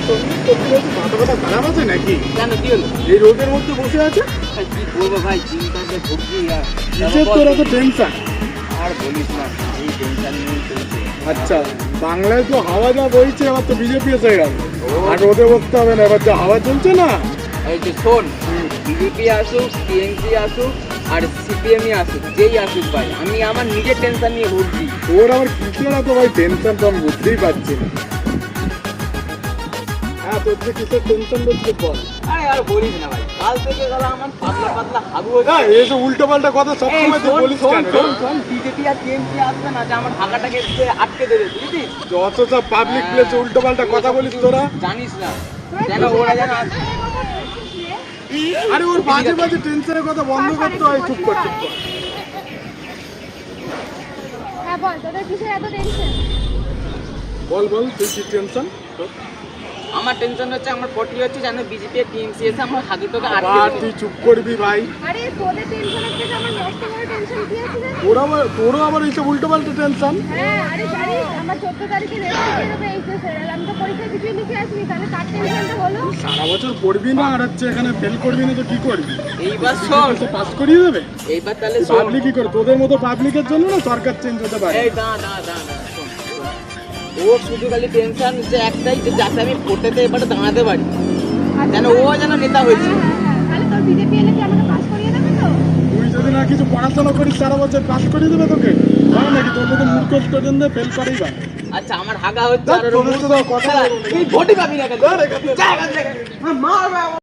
মাথা ব্যথা খারাপ আছে নাকি? কেন কি হলো? এই রোদের মধ্যে বসে আছে, কি বলবো ভাই, চিন্তাতে ভুগছি আর কিসের তোর এত টেনশন? আর বলিস না, এই টেনশন নিয়ে চলছে। আচ্ছা, বাংলায় তো হাওয়া যা বইছে, এবার তো বিজেপি এসে গেল, আর রোদে বসতে হবে না। এবার যা হাওয়া চলছে না, এই যে শোন, বিজেপি আসুক, টিএমসি আসুক আর সিপিএমই আসুক, যেই আসুক ভাই, আমি আমার নিজের টেনশন নিয়ে ভুগছি। তোর আবার কিসের এত ভাই টেনশন, তো আমি বুঝতেই পারছি না। হ্যাঁ, তোর যে কিসের টেনশন বলছে বল। আরে আর বলিস না ভাই, কাল থেকে গেল আমার পাতলা পাতলা হাগু হচ্ছে। হ্যাঁ, এইসব উল্টো পাল্টা কথা সবসময় তো বলিস কেন রে? বিজেপি আর টিএমসি আসবে না যে আমার হাগাটাকে আটকে দেবে, বুঝছিস? যত সব পাবলিক প্লেসে উল্টো পাল্টা কথা বলিস তোরা। জানিস না যেন ওরা যেন আরে ওর বাজে বাজে টেনশনের কথা বন্ধ করতে হয়। চুপ কর, চুপ কর। হ্যাঁ বল, তোদের কিসের এত টেনশন? বল বল, তুই কি টেনশন? আমার টেনশন হচ্ছে, আমার পটি হচ্ছে যেন বিজেপি আর টিএমসি এসে আমার হাগুটাকে আটকে আবার দেবে। তুই চুপ করবি ভাই। আরে তোদের টেনশনের থেকে আমার মস্ত বড় টেনশন কি আছে রে? তোরও আবার এইসব উল্টো পাল্টা টেনশন। হ্যাঁ, আরে জানিস আমার 14 তারিখে রেজাল্ট বেরোবে এইচএস এর। আমি তো পরীক্ষা কিছুই লিখে আসিনি, তাহলে কার টেনশনটা হলো? সারা বছর পড়বি না, আর হচ্ছে এখানে ফেল করবি না তো কি করবি? এইবার শোন, পাস করিয়ে দেবে। এইবার তাহলে শোন, পাবলিক কি করে? তোদের মতো পাবলিকের জন্য না সরকার চেঞ্জ হতে পারে। এই দাঁড়া দাঁড়া দাঁড়া দাঁড়া, শোন, শোন। ওর শুধু খালি টেনশন যে একটাই, যে যাতে আমি ভোটেতে এবারে দাঁড়াতে পারি, যেন ও যেন নেতা হয়েছে। হ্যাঁ, তাহলে তোর বিজেপি এলে কি আমাকে পাস করিয়ে দেবে তো? তুই যদি না কিছু পড়াশোনা করিস, সারা বছর পাস করিয়ে দেবে তোকে? হয় নাকি? তোর মতো মূর্খ স্টুডেন্ট ফেল করেই বা। আচ্ছা, আমার হাগা হচ্ছে দেখ, আর ওর তোদের মুখ তো কথা তুই ভোটই পাবি না কেন? ধর এখান থেকে। যা এখান থেকে।